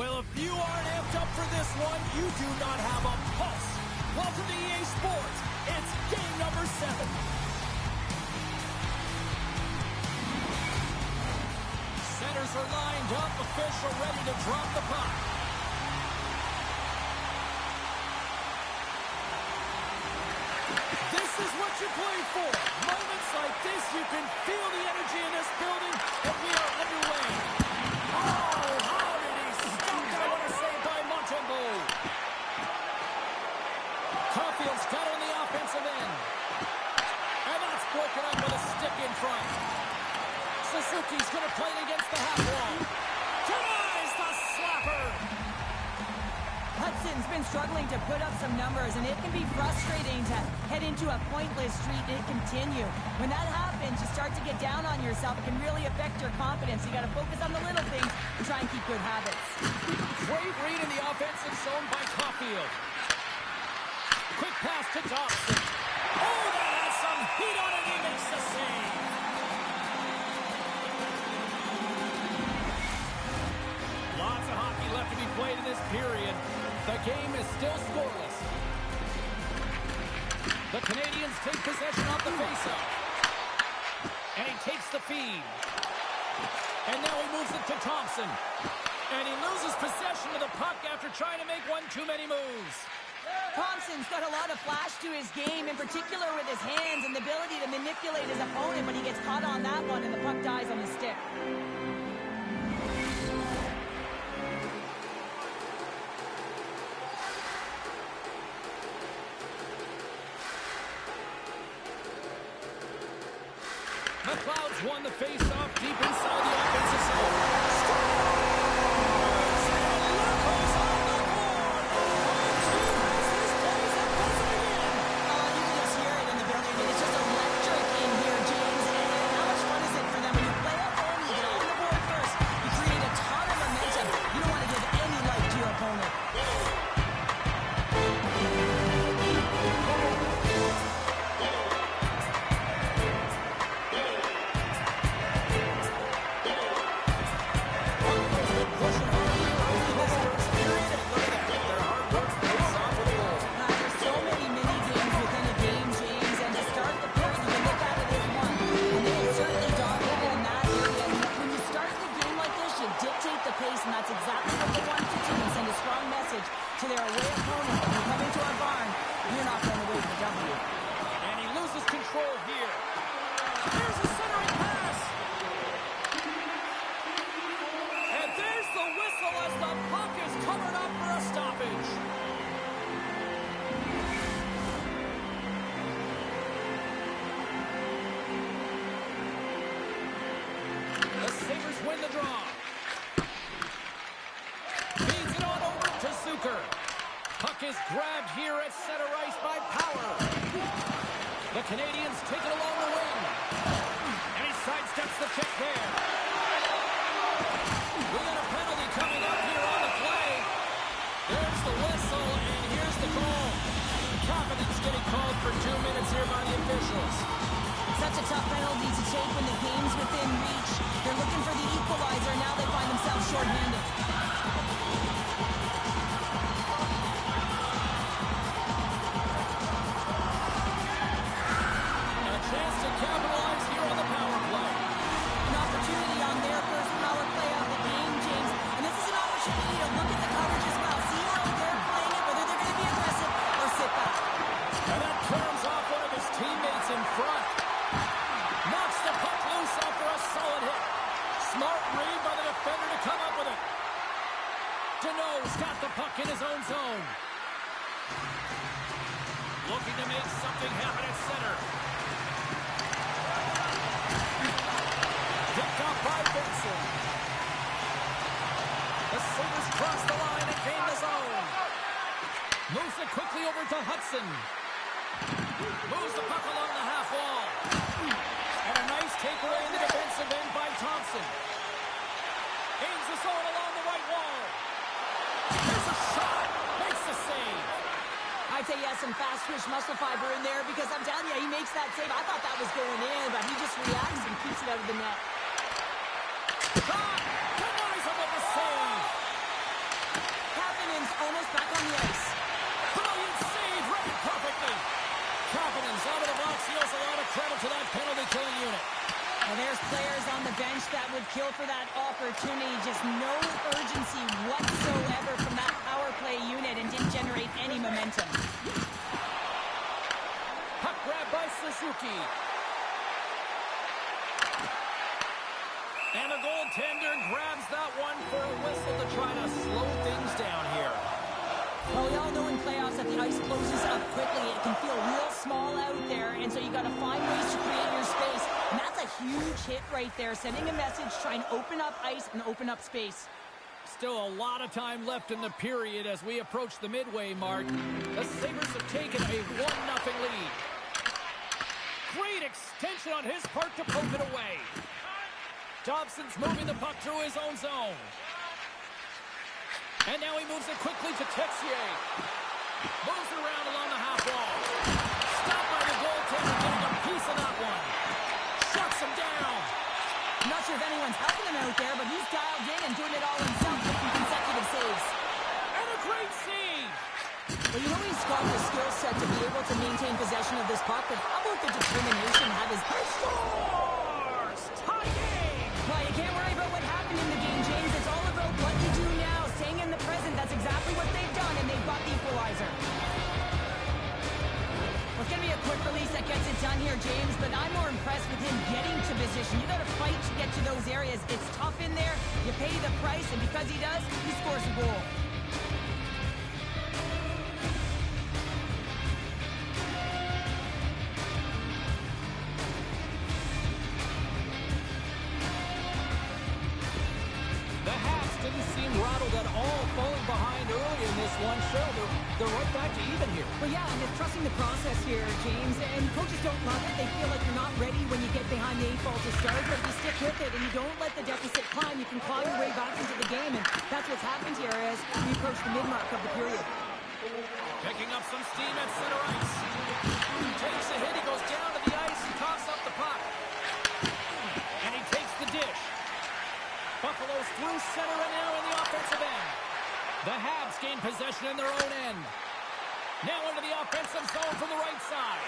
Well, if you aren't amped up for this one, you do not have a pulse. Welcome to EA Sports. It's game number 7. Centers are lined up, official ready to drop the puck. This is what you play for. Moments like this, you can feel the energy in this building, and we are underway. Oh, how did he stop that? What a save by Montreal. Caulfield's got on the offensive end. And that's broken up with a stick in front. Suzuki's going to play it against the half wall. Denies the slapper. Hudson's been struggling to put up some numbers, and it can be frustrating to head into a pointless streak and continue. When that happens, you start to get down on yourself. It can really affect your confidence. You got to focus on the little things and try and keep good habits. Great read in the offensive zone by Caulfield. Quick pass to Dobson. Oh, that has some heat on it. He makes the save. Lots of hockey left to be played in this period. The game is still scoreless. The Canadiens take possession of the faceoff. And he takes the feed. And now he moves it to Thompson. And he loses possession of the puck after trying to make one too many moves. Thompson's got a lot of flash to his game, in particular with his hands and the ability to manipulate his opponent, but he gets caught on that one and the puck dies on the stick. McLeod's won the face-off deep inside the offensive zone. Sabers win the draw. Feeds it on over to Zucker. Puck is grabbed here at center ice by Power. The Canadiens take it along the wing. And he sidesteps the check there. We got a penalty coming up here on the play. There's the whistle, and here's the call. Confidence getting called for 2 minutes here by the officials. Such a tough penalty to take when the game's within reach. They're looking for the equalizer. Now they find themselves shorthanded. A chance to capitalize here on the power play. An opportunity on their first power play of the game, James. And this is an opportunity to look at the coverage as well. See how they're playing it, whether they're going to be aggressive or sit back. And that turns off one of his teammates in front. Knocks the puck loose after a solid hit. Smart read by the defender to come up with it. Deneau's got the puck in his own zone. Looking to make something happen at center. Picked off by Benson. The Sabers cross the line and gain the zone. Moves it quickly over to Hudson. Moves the puck along the half wall. And a nice takeaway in the defensive end by Thompson. Aims the zone along the right wall. Here's a shot. Makes the save. I'd say he has some fast-twitch muscle fiber in there because I'm telling you, he makes that save. I thought that was going in, but he just reacts and keeps it out of the net. Denies him with the save. almost back on the ice. Brilliant save, read it perfectly. Confidence out of the box. He owes a lot of credit to that penalty-killing unit. Well, there's players on the bench that would kill for that opportunity. Just no urgency whatsoever from that power play unit and didn't generate any momentum. Puck grab by Suzuki. And the goaltender grabs that one for a whistle to try to slow things down here. Well, we all know in playoffs that the ice closes up quickly. It can feel real small out there, and so you got to find ways to create your space. And that's a huge hit right there, sending a message, trying to open up ice and open up space. Still a lot of time left in the period as we approach the midway mark. The Sabers have taken a 1-0 lead. Great extension on his part to poke it away. Dobson's moving the puck through his own zone. And now he moves it quickly to Texier. Moves it around along the half wall. Stopped by the goaltender, getting a piece of that one. Shuts him down. I'm not sure if anyone's helping him out there, but he's dialed in and doing it all himself with some consecutive saves. And a great save. Well, you know he's got the skill set to be able to maintain possession of this puck, but how about the determination to have his... Scores! Tie game! Well, you can't worry about what happened in the game, James. It's all about what you do now, staying in the present. That's exactly what they've done, and they've got the equalizer. Well, it's going to be a quick release that gets it done here, James, but I'm more impressed with him getting to position. You got to fight to get to those areas. It's tough in there. You pay the price, and because he does, he scores a goal. Rattled at all, falling behind early in this one. They're right back to even here. Well, yeah, and it's trusting the process here, James. And coaches don't love it. They feel like you're not ready when you get behind the 8 ball to start. But if you stick with it and you don't let the deficit climb, you can claw your way back into the game. And that's what's happened here as we approach the mid-mark of the period. Picking up some steam at center ice. He takes a hit. He goes down to the ice and coughs up the puck. And he takes the dish. Buffalo's through center and now in the offensive end. The Habs gain possession in their own end. Now into the offensive zone from the right side.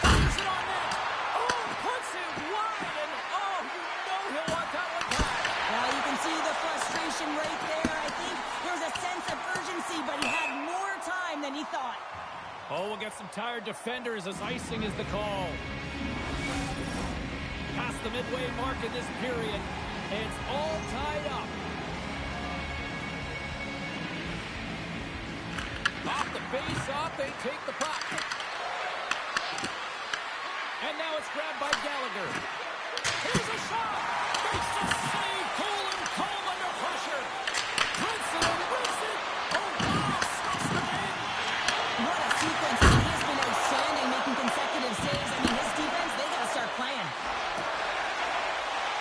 Fires it on net. Oh, puts it wide, and oh, you know he'll want that one back. Well, you can see the frustration right there. I think there was a sense of urgency, but he had more time than he thought. Oh, we'll get some tired defenders as icing is the call. Past the midway mark in this period. It's all tied up. Off the face-off, they take the puck. And now it's grabbed by Gallagher. Here's a shot! Makes the save! Cool and calm under pressure. Hudson wins it! Oh, wow! Stops the game! What a sequence. He has been outstanding, making consecutive saves. I mean, his defense, they got to start playing.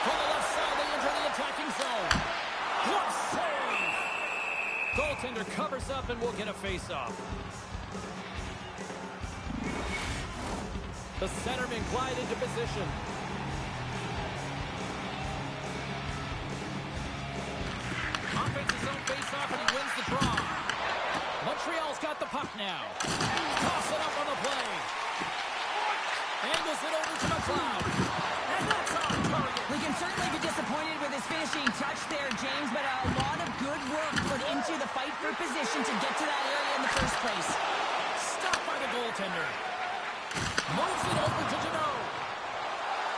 From the left side, they enter the attacking zone. What save! Goaltender covers up and will get a face-off. The centerman glide into position. Offensive zone face-off and he wins the draw. Montreal's got the puck now. Toss it up on the play. Angles it over to McLeod. And that's on target. We can certainly be disappointed with his finishing touch there, James, but a lot of good work put into the fight for position to get to that area in the first place. Stopped by the goaltender. Moves it over to Janot.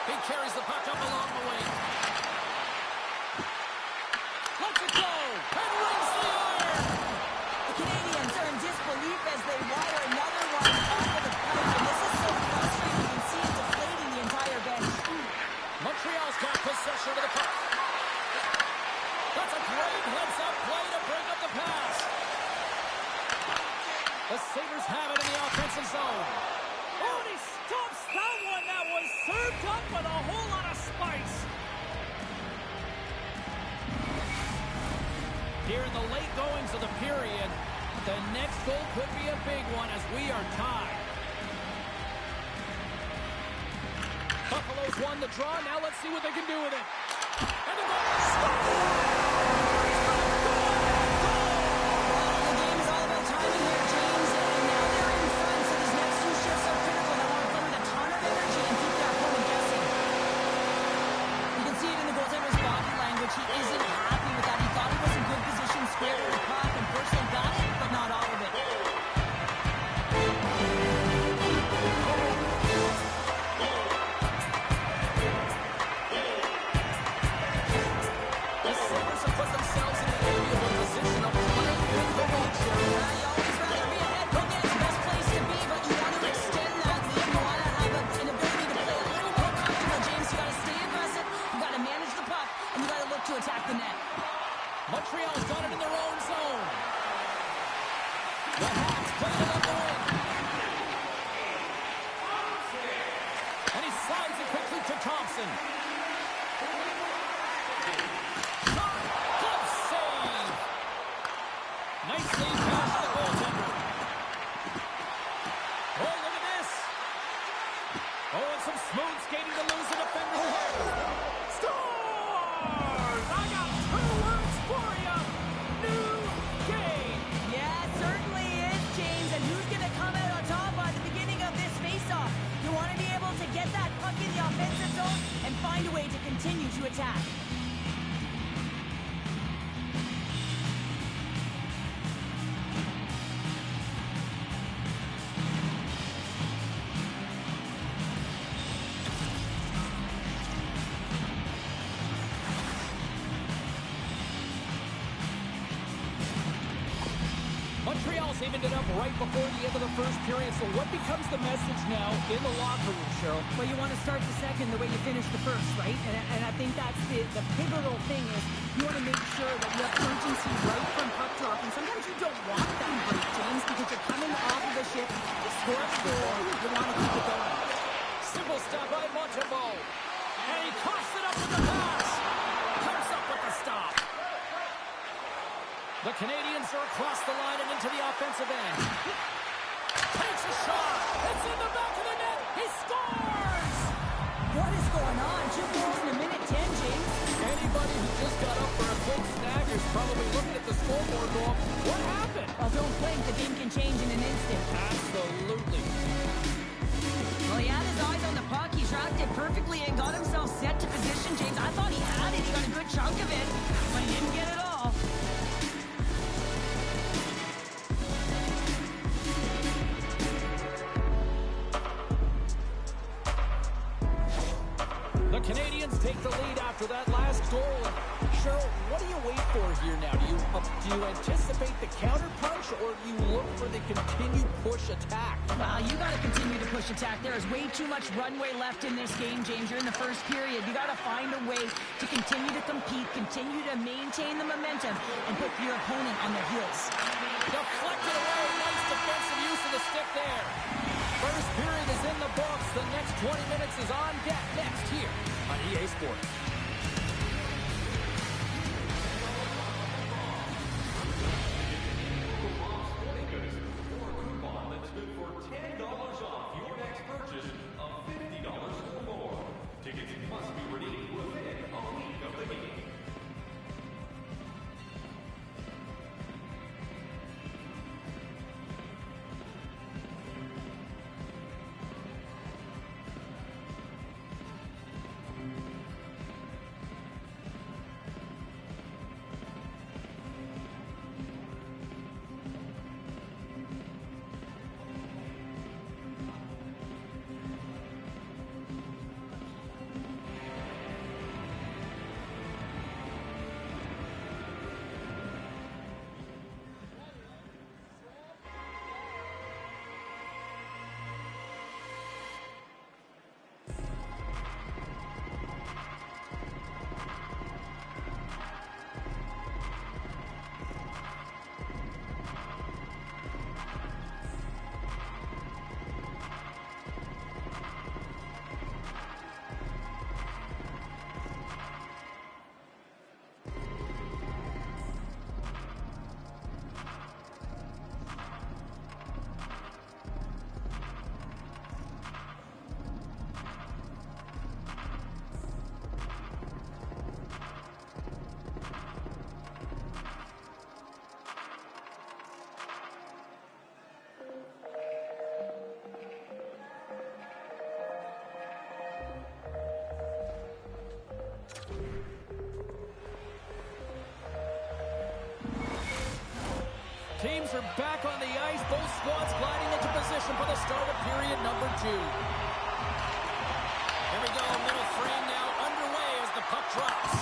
He carries the puck up along the wing. Lets it go. And rings the iron. The Canadiens are in disbelief as they wire another one off of the punch, and this is so frustrating. You can see it deflating the entire bench. Montreal's got possession of the puck. That's a great heads-up play to break up the pass. The Sabres have it in the offensive zone. Oh, and he stops that one. That was served up with a whole lot of spice. Here in the late goings of the period, the next goal could be a big one as we are tied. Buffalo's won the draw. Now let's see what they can do with it. And the goal. and some smooth skating to lose the defender's head. Scores! I got 2 words for you. New game. Yeah, it certainly is, James. And who's going to come out on top by the beginning of this faceoff? You want to be able to get that puck in the offensive zone and find a way to continue to attack. Montreal's evened it up right before the end of the first period, so what becomes the message now in the locker room, Cheryl? Well, you want to start the second the way you finished the first, right? And I think that's the pivotal thing is you want to make sure that you have urgency right from puck drop. And sometimes you don't want that break, James, because you're coming off of a shift. You score a goal, you want to keep it going. Simple stop by Montreal. And he coughs it up with the pass. Comes up with the stop. The Canadiens are across the line and into the offensive end. Takes a shot. It's in the back of the net. He scores! What is going on? 2 goals in a minute 10, James. Anybody who just got up for a quick snag is probably looking at the scoreboard going, what happened? Well, don't blink. The game can change in an instant. Absolutely. Well, he had his eyes on the puck. He tracked it perfectly and got himself set to position, James. I thought he had it. He got a good chunk of it, but he didn't get it all. The Canadiens take the lead after that last goal. Cheryl, what do you wait for here now? Do you anticipate the counterpunch, or do you look for the continued push attack? Well, you got to continue to push attack. There is way too much runway left in this game, James. You're in the first period. You got to find a way to continue to compete, continue to maintain the momentum, and put your opponent on their heels. Deflected away. Nice defensive use of the stick there. First period is in the books. The next 20 minutes is on deck next here on EA Sports. Teams are back on the ice. Both squads gliding into position for the start of period number 2. Here we go. Middle frame now underway as the puck drops.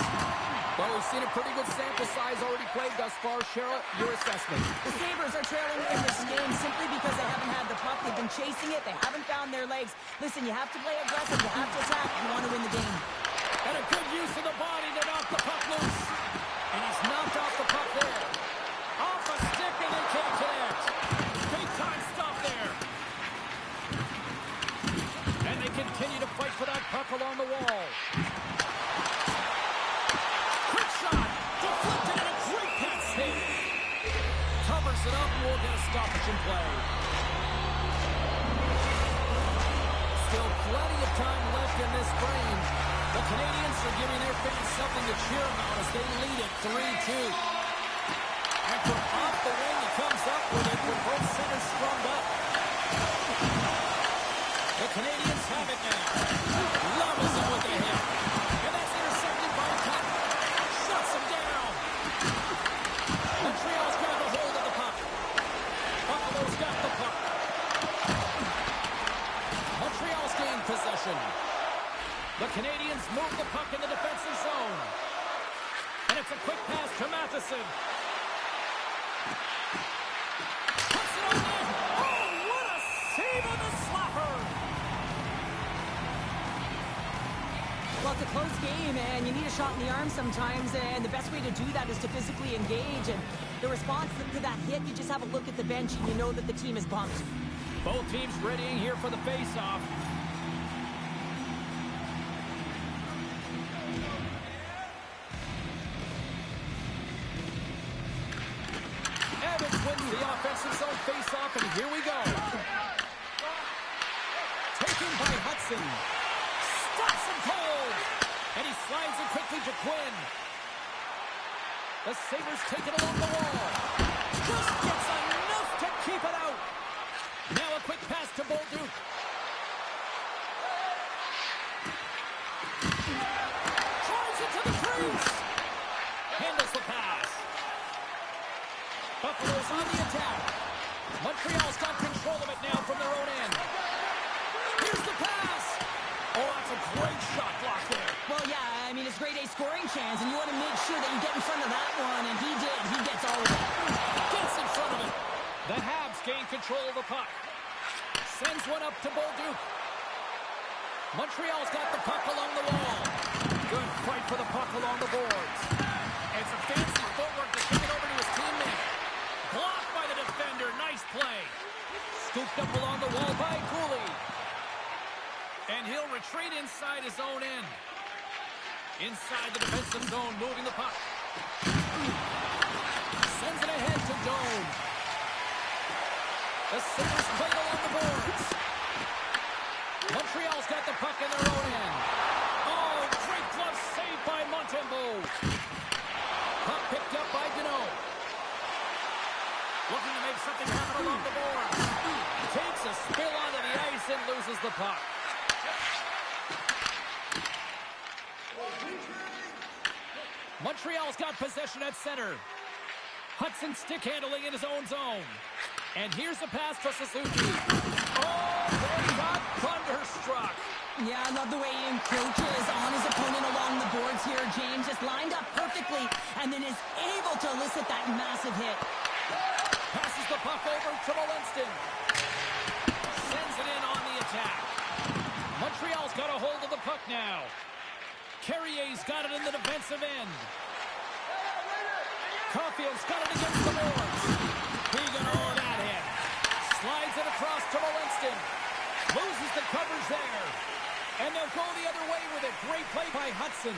Well, we've seen a pretty good sample size already played thus far. Cheryl, your assessment. The Sabers are trailing in this game simply because they haven't had the puck. They've been chasing it. They haven't found their legs. Listen, you have to play aggressive. You have to attack if you want to win the game. And a good use of the body to knock the puck loose. And he's knocked off the puck there. Off a stick and they can't connect. Big time stop there. And they continue to fight for that puck along the wall. Quick shot. Deflected and a great pass save. Covers it up and we'll get a stoppage in play. Still plenty of time left in this frame. The Canadiens are giving their fans something to cheer about as they lead it 3-2. And from off the wing, he comes up with it with both centers strummed up. The Canadiens have it now. Levels him with a hit. And that's intercepted by Tuck. Shuts him down. Montreal's got the hold of the puck. Buffalo's got the puck. Montreal's gained possession. The Canadiens move the puck in the defensive zone. And it's a quick pass to Matheson. Puts it on net. Oh, what a save on the slapper! Well, it's a close game, and you need a shot in the arm sometimes, and the best way to do that is to physically engage. And the response to that hit, you just have a look at the bench, and you know that the team is bumped. Both teams readying here for the face-off. Evans wins the offensive zone face-off, and here we go. Taken by Hudson. Stops him cold. And he slides it quickly to Quinn. The Sabers take it along the wall. Just gets enough to keep it out. Now a quick pass to Bolduc. Tries it to the crease. Handles the pass. Buffalo's on the attack. Montreal's got control of it now from their own end. Here's the pass. Oh, that's a great shot block there. Well, yeah, I mean, it's grade A scoring chance, and you want to make sure that you get in front of that one, and he did. He gets all of it. Gets in front of it. The Habs gain control of the puck. Sends one up to Bolduc. Montreal's got the puck along the wall. Good fight for the puck along the boards. And some fancy footwork to kick it over to his teammate. Blocked by the defender. Nice play. Scooped up along the wall by Cooley. And he'll retreat inside his own end. Inside the defensive zone, moving the puck. Sends it ahead to Dome. The Sabres played along the boards. Montreal's got the puck in their own end. Oh, great glove save by Montembeault. Puck picked up by Deneau. Looking to make something happen along the boards. Takes a spill onto the ice and loses the puck. Montreal's got possession at center. Hudson stick handling in his own zone. And here's the pass to Suzuki. Oh, they got thunderstruck. Yeah, I love the way he encroaches on his opponent along the boards here. James just lined up perfectly and then is able to elicit that massive hit. Passes the puck over to Molinston. Sends it in on the attack. Montreal's got a hold of the puck now. Carrier's got it in the defensive end. Caulfield's got it against the boards. He got all that hit. Slides it across to Molinston. Loses the coverage there. And they'll go the other way with it. Great play by Hudson.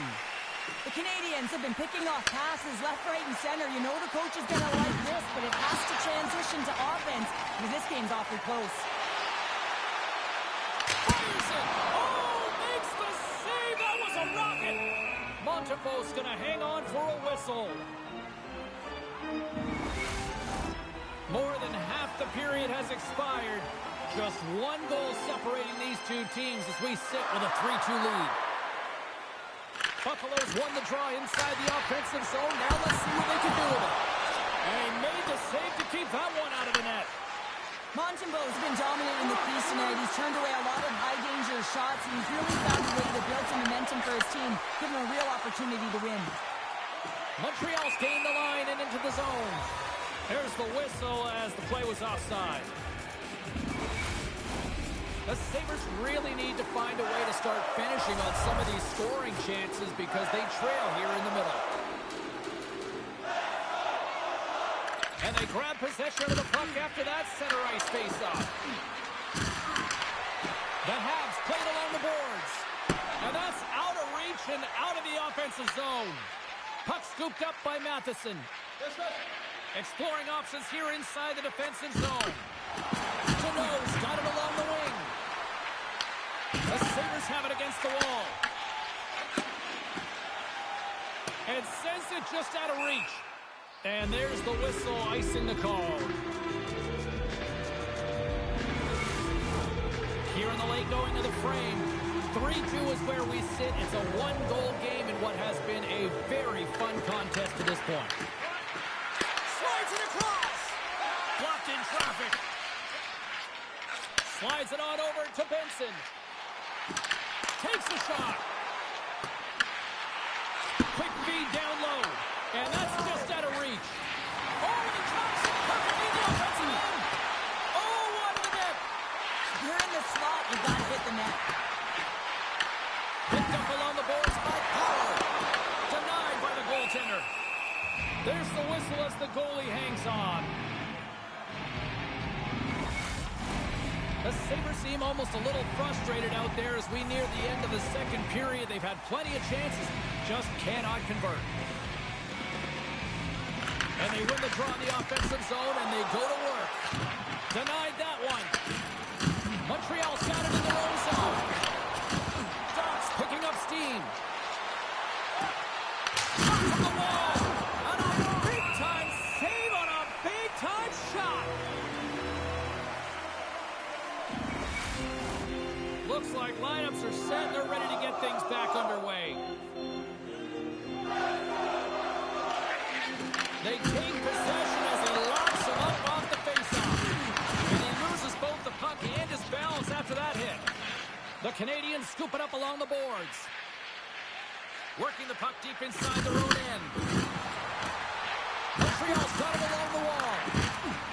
The Canadiens have been picking off passes left, right, and center. You know the coach is going to like this, but it has to transition to offense because this game's awfully close. Fires it. Oh, makes the save. That was a rocket. Montembeault's going to hang on for a whistle. More than half the period has expired. Just one goal separating these two teams as we sit with a 3-2 lead. Buffalo's won the draw inside the offensive zone. Now let's see what they can do with it. And he made the save to keep that one out of the net. Montembeault's been dominating the piece tonight. He's turned away a lot of high-danger shots, and he's really found a way to build some momentum for his team, giving him a real opportunity to win. Montreal's gained the line and into the zone. There's the whistle as the play was offside. The Sabres really need to find a way to start finishing on some of these scoring chances because they trail here in the middle. And they grab possession of the puck after that center ice face-off. The Habs played along the boards. And that's out of reach and out of the offensive zone. Puck scooped up by Matheson. Exploring options here inside the defensive zone. Deneau's got it along the wing. The have it against the wall. And sends it just out of reach. And there's the whistle, icing the call. Here in the late going to the frame. 3-2 is where we sit. It's a one-goal game in what has been a very fun contest to this point. Slides it across. Blocked in traffic. Slides it on over to Benson. Takes a shot. Quick feed down low. And that's just out of reach. Oh, and he drops it perfectly in the offensive end. Oh, one to the net. You're in the slot. You got to hit the net. Picked up along the boards by Powell. Denied by the goaltender. There's the whistle as the goalie hangs on. The Sabres seem almost a little frustrated out there as we near the end of the second period. They've had plenty of chances, just cannot convert. And they win the draw in the offensive zone, and they go to work. Denied that one. Montreal's got it in their own zone. Dots picking up steam. Shot from the wall. And a big-time save on a big-time shot. Looks like lineups are set and they're ready to get things back underway. They take possession as he locks him up off the faceoff. And he loses both the puck and his balance after that hit. The Canadiens scoop it up along the boards. Working the puck deep inside their own end. Montreal's got it along the wall.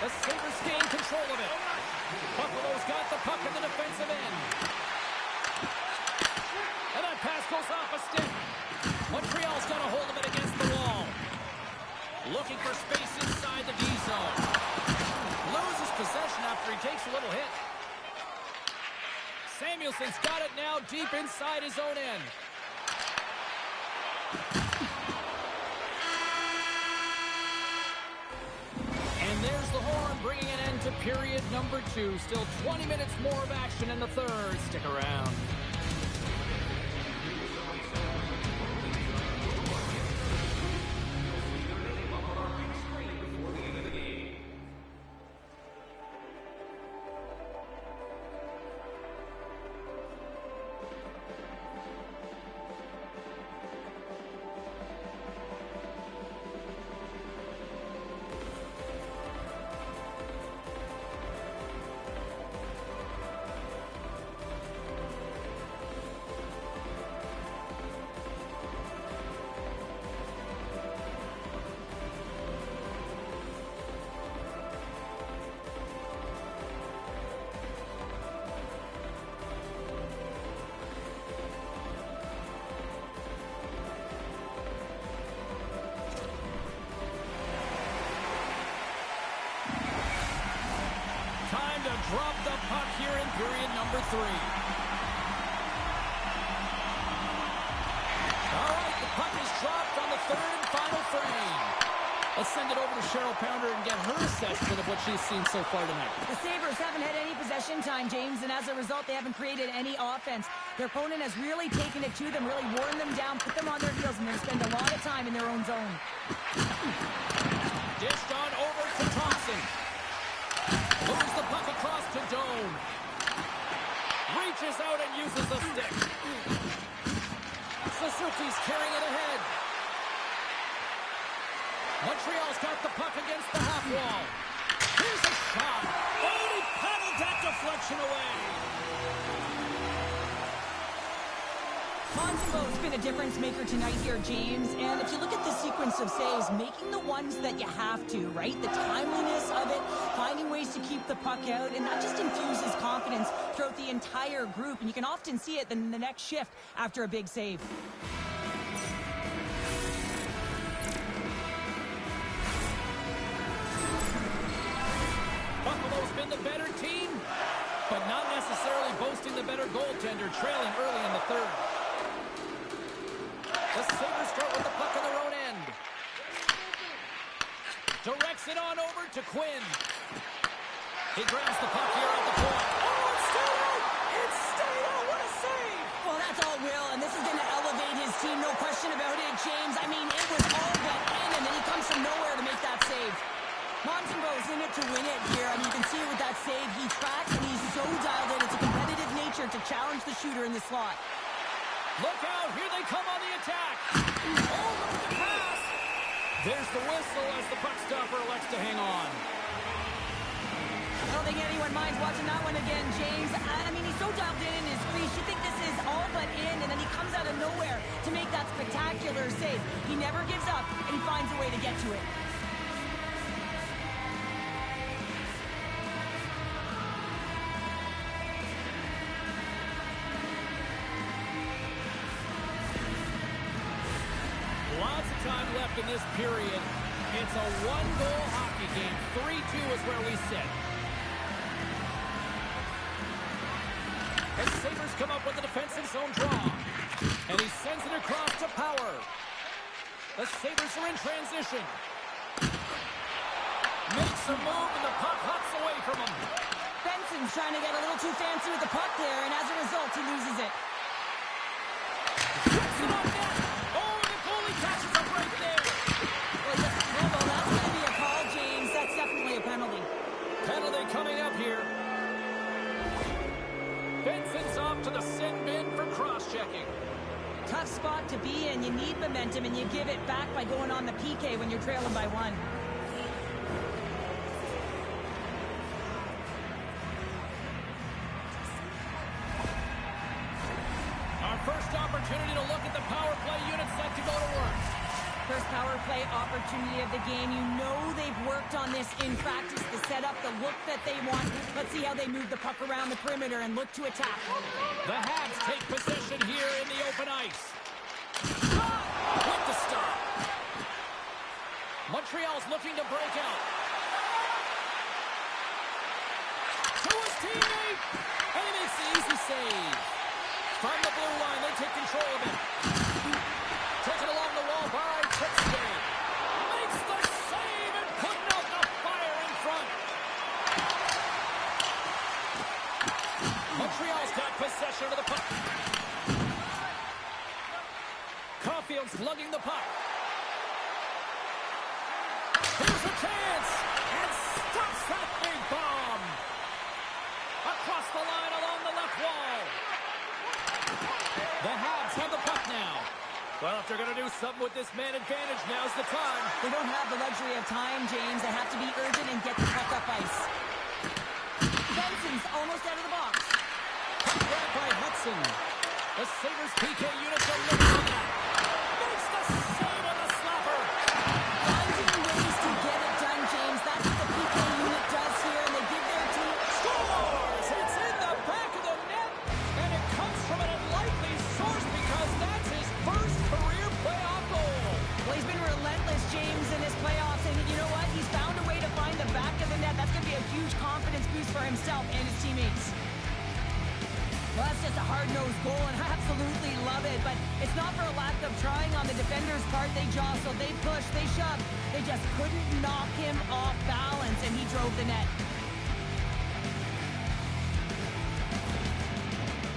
The Sabres gain control of it. Buffalo's got the puck in the defensive end. And that pass goes off a stick. Montreal's got a hold of it against the wall. Looking for space inside the D zone. Loses possession after he takes a little hit. Samuelson's got it now deep inside his own end. And there's the horn bringing an end to period number 2. Still 20 minutes more of action in the third. Stick around. Drop the puck here in period number 3. All right, the puck is dropped on the third and final frame. Let's send it over to Cheryl Pounder and get her assessment of what she's seen so far tonight. The Sabres haven't had any possession time, James, and as a result, they haven't created any offense. Their opponent has really taken it to them, really worn them down, put them on their heels, and they spend a lot of time in their own zone. Dished on over to Thompson. Moves the puck across to Doan. Reaches out and uses the stick. Suzuki's carrying it ahead. Montreal's got the puck against the half wall. Here's a shot. Oh, he paddled that deflection away. Montembeau's been a difference maker tonight here, James. And if you look at the sequence of saves, making the ones that you have to, right? The timeliness of it, finding ways to keep the puck out, and that just infuses confidence throughout the entire group. And you can often see it in the next shift after a big save. Buffalo's been the better team, but not necessarily boasting the better goaltender, trailing early in the third. The Sabres start with the puck on their own end. Directs it on over to Quinn. He grabs the puck here at the point. Oh, it stayed out! It stayed out! What a save! Well, will, and this is going to elevate his team, no question about it, James. I mean, it was all but in, and then he comes from nowhere to make that save. Montembeau's in it to win it here. I mean, you can see it with that save. He tracks, and he's so dialed in. It's a competitive nature to challenge the shooter in the slot. Look out, here they come on the attack. Oh, look at the pass. There's the whistle as the puck stopper elects to hang on. I don't think anyone minds watching that one again, James. I mean, he's so dialed in his crease. You think this is all but in, and then he comes out of nowhere to make that spectacular save. He never gives up, and he finds a way to get to it. Lots of time left in this period. It's a one-goal hockey game. 3-2 is where we sit. And Sabers come up with a defensive zone draw. And he sends it across to Power. The Sabers are in transition. Makes a move, and the puck hops away from him. Benson's trying to get a little too fancy with the puck there, and as a result, he loses it. Gets it on net. Oh, and the goalie catches him right there. Well, he doesn't fumble. That's going to be a call, James. That's definitely a penalty. Penalty coming up here. Benson's off to the sin bin for cross-checking. Tough spot to be in. You need momentum, and you give it back by going on the PK when you're trailing by one. Our first opportunity to look at the power play unit set to go to work. First power play opportunity of the game. You know they've worked on this in practice, the setup, the look that they want. Let's see how they move the puck around the perimeter and look to attack. The Habs take possession here in the open ice. With the stop. Montreal's looking to break out. To his teammate. And he makes the easy save. From the blue line, they take control of it. Taken along the wall by Tritzke. Makes the save and putting out the fire in front. Montreal's got possession of the puck. Caulfield's lugging the puck. Here's a chance. And stops that big bomb. Across the line along the left wall. The Habs have the puck now. Well, if they're going to do something with this man advantage, now's the time. They don't have the luxury of time, James. They have to be urgent and get the puck up ice. Benson's almost out of the box. Puck grabbed by Hudson. The Sabres PK units are looking on that. Makes the save on the slapper. Finding ways to get it done, James. That's what the PK unit does here, and they give their team... Scores! It's in the back of the net, and it comes from an unlikely source because that's his first career playoff goal. Well, he's been relentless, James, in his playoffs, and you know what? He's found a way to find the back of the net. That's going to be a huge confidence boost for himself and his teammates. Well, that's just a hard-nosed goal, and I absolutely love it, but it's not for a lack of trying on the defender's part. They jostled, they pushed, they shoved. They just couldn't knock him off balance, and he drove the net.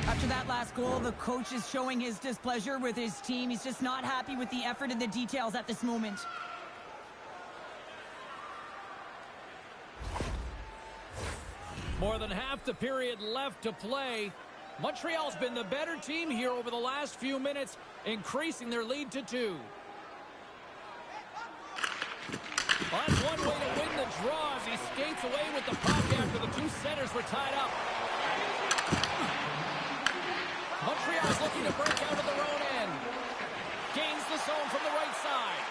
After that last goal, the coach is showing his displeasure with his team. He's just not happy with the effort and the details at this moment. More than half the period left to play. Montreal's been the better team here over the last few minutes, increasing their lead to 2. Well, that's one way to win the draw as he skates away with the puck after the two centers were tied up. Montreal's looking to break out of their own end. Gains the zone from the right side.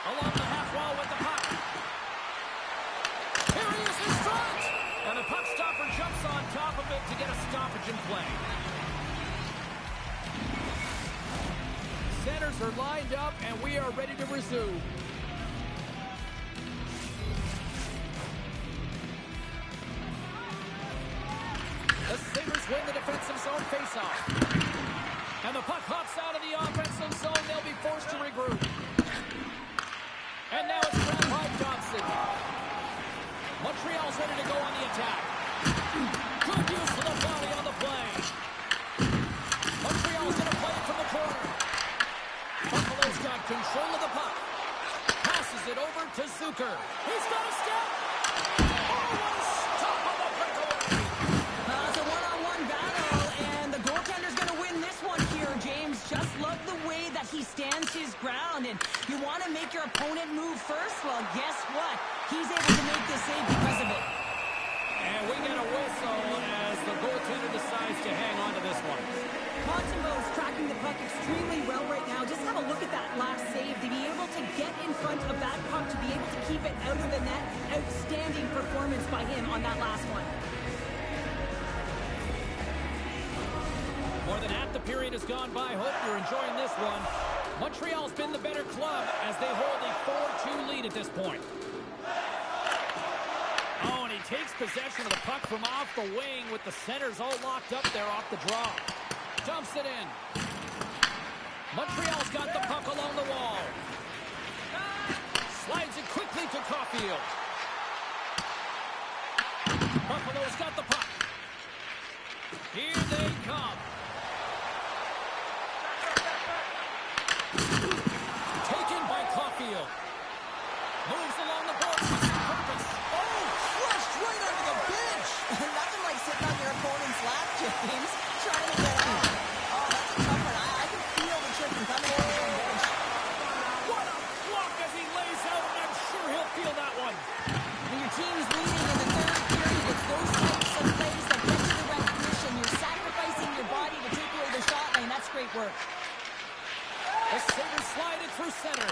Along the half wall with the puck. Here he is in front! And the puck stopper jumps on top of it to get a stoppage in play. Centers are lined up, and we are ready to resume. The Sabres win the defensive zone faceoff. And the puck hops out of the offensive zone. They'll be forced to regroup. And now it's grabbed by Dobson. Montreal's ready to go on the attack. Good use of the body on the play. Montreal's going to control of the puck. Passes it over to Zucker. He's got a step. Oh, what a stop on the breakaway. It's a one-on-one battle, and the goaltender's going to win this one here, James. Just love the way that he stands his ground, and you want to make your opponent move first? Well, guess what? He's able to make this save because of it. And we get a whistle as the goaltender decides to hang on to this one. Montembeault's tracking the puck extremely well right now. Just have a look at that last save. To be able to get in front of that puck, to be able to keep it out of the net. Outstanding performance by him on that last one. More than half the period has gone by. Hope you're enjoying this one. Montreal's been the better club as they hold a 4-2 lead at this point. Oh, and he takes possession of the puck from off the wing with the centers all locked up there off the draw. Dumps it in. Montreal's got the puck along the wall. Slides it quickly to Caulfield. Buffalo's got the puck. Here they come. Taken by Caulfield. Moves along the boards with some purpose. Oh, crushed right under the bench. Nothing like sitting on your opponent's lap, James, trying to get out. Oh, that's a tough one. I can feel the chicken coming over the bench. What a block as he lays out, and I'm sure he'll feel that one. When your team's leading in the third period, it's those types of plays that get you the recognition. You're sacrificing your body to take away the shot lane. That's great work. The Sabers slide it through center.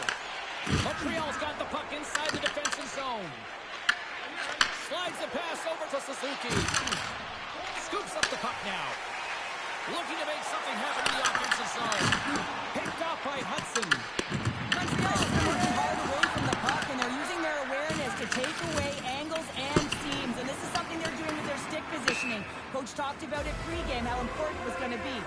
Montreal's got the puck inside the defensive zone. Slides the pass over to Suzuki. Scoops up the puck now. Looking to make something happen in the offensive zone. Picked off by Hudson. Montreal is working hard away from the puck, and they're using their awareness to take away angles and seams. And this is something they're doing with their stick positioning. Coach talked about it pregame, how important it was going to be.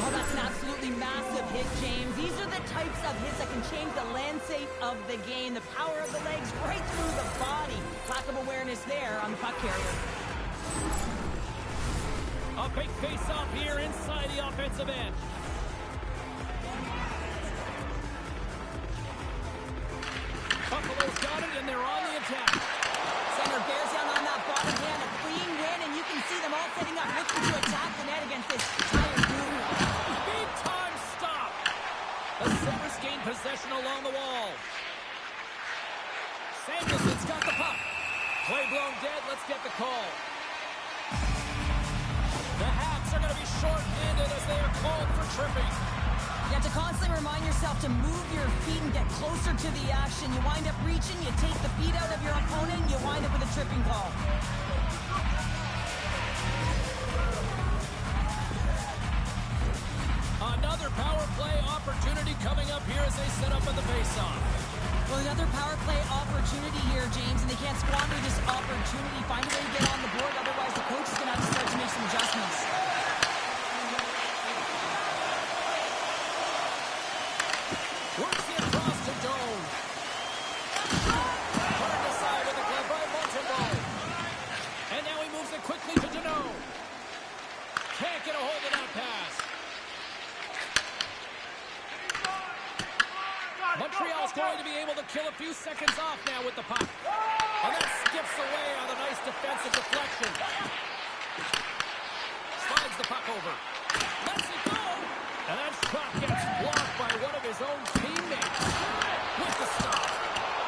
Oh, that's an absolutely massive hit, James. These are the types of hits that can change the landscape of the game. The power of the legs right through the body. Lack of awareness there on the puck carrier. A big face-off here inside the offensive end. Buffalo's got it, and they're on the attack. Center bears down on that bottom hand. A clean win, and you can see them all setting up, looking to attack the net against this tired group. Big-time stop. The Sabres gain possession along the wall. Samuelson's got the puck. Play blown dead. Let's get the call. The Habs are going to be short-handed as they are called for tripping. You have to constantly remind yourself to move your feet and get closer to the action. You wind up reaching, you take the feet out of your opponent, and you wind up with a tripping call. Another power play opportunity coming up here as they set up in the face-off. Well, another power play opportunity here, James, and they can't squander this opportunity. Find a way to get on the board, otherwise the coach is going to have to start to make some adjustments. Works it across to Doan. Turned aside with a glove by Montreal. And now he moves it quickly to Deneau. Can't get a hold of that pass. Montreal's going to be able to kill a few seconds off now with the puck. And that skips away on a nice defensive deflection. Slides the puck over. Lets it go. And that shot gets blocked by one of his own teammates. With the stop.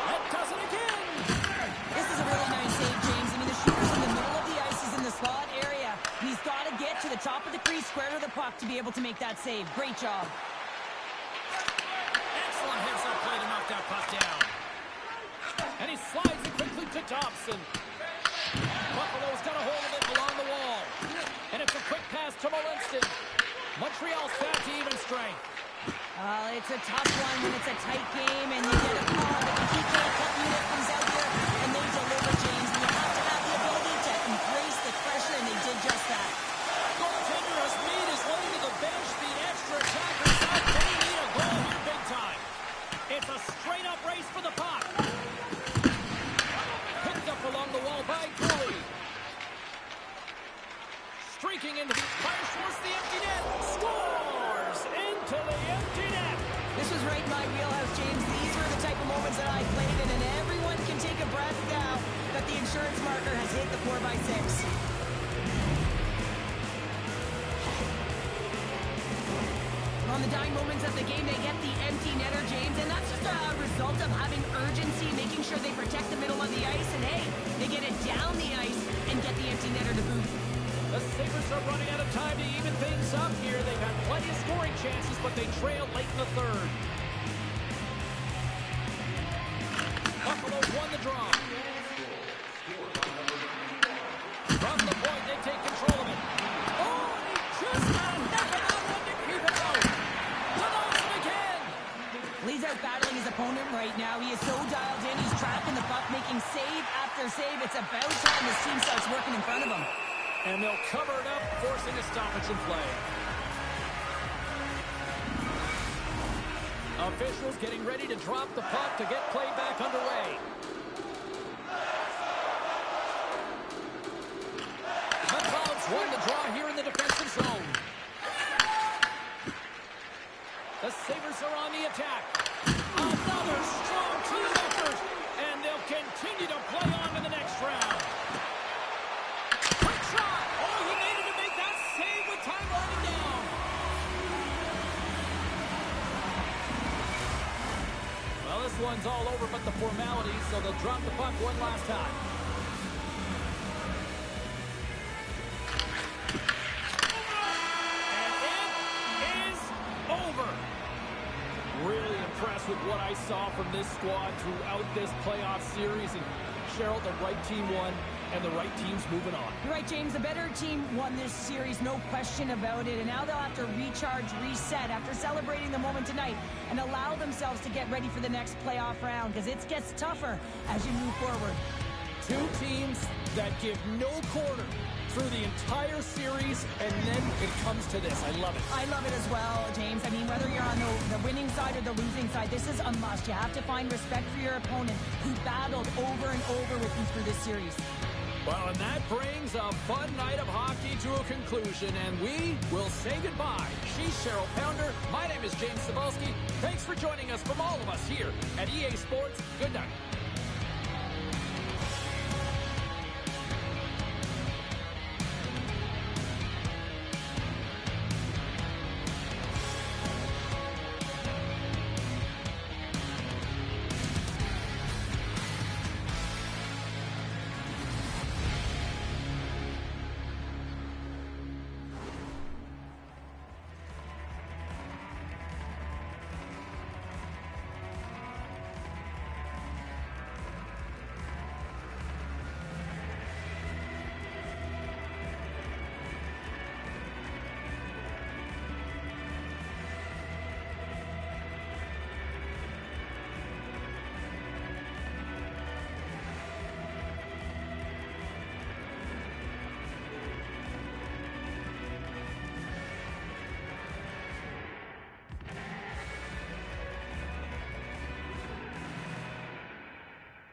That does it again. This is a really nice save, James. I mean, the shooter's in the middle of the ice. He's in the slot area. And he's got to get to the top of the crease, square to the puck to be able to make that save. Great job. Excellent heads-up play to knock that puck down. And he slides it quickly to Dobson. Buffalo's got a hold of it along the wall. And it's a quick pass to Molinston. Montreal's back to even strength. It's a tough one when it's a tight game and you get a call, but the PK cut unit comes out here and they deliver, James. And you have to have the ability to embrace the pressure, and they did just that. Goaltender has made his way to the bench. The extra attackers out. They need a goal here big time. It's a straight-up race for the puck. Picked up along the wall by Cooley. Streaking into the fire towards the empty net. Scores into the empty moments that I played in, and everyone can take a breath now that the insurance marker has hit the 4x6. On the dying moments of the game, they get the empty netter, James, and that's just a result of having urgency, making sure they protect the middle of the ice, and hey, they get it down the ice and get the empty netter to boot. The Sabres are running out of time to even things up here. They've had plenty of scoring chances, but they trail late in the third. Buffalo won the draw. From the point, they take control of it. Oh, and he just got enough of that one to keep it out. The loss again. Lee's out battling his opponent right now. He is so dialed in. He's tracking the puck, making save after save. It's about time this team starts working in front of him. And they'll cover it up, forcing a stoppage in play. Officials getting ready to drop the puck to get play back underway. McLeod's won the draw here in the defensive zone. The Sabres are on the attack. Another strong team effort, and they'll continue to play on to the next round. Quick shot! Oh, he needed to make that save with time running down. Well, this one's all over but the formalities, so they'll drop the puck one last time. And it is over. Really impressed with what I saw from this squad throughout this playoff series. And Cheryl, the right team won, and the right team's moving on. You're right, James. The better team won this series, no question about it. And now they'll have to recharge, reset after celebrating the moment tonight and allow themselves to get ready for the next playoff round, because it gets tougher as you move forward. Two teams that give no quarter through the entire series, and then it comes to this. I love it. I love it as well, James. I mean, whether you're on the winning side or the losing side, this is a must. You have to find respect for your opponent who battled over and over with you through this series. Well, and that brings a fun night of hockey to a conclusion, and we will say goodbye. She's Cheryl Pounder. My name is James Cebulski. Thanks for joining us from all of us here at EA Sports. Good night.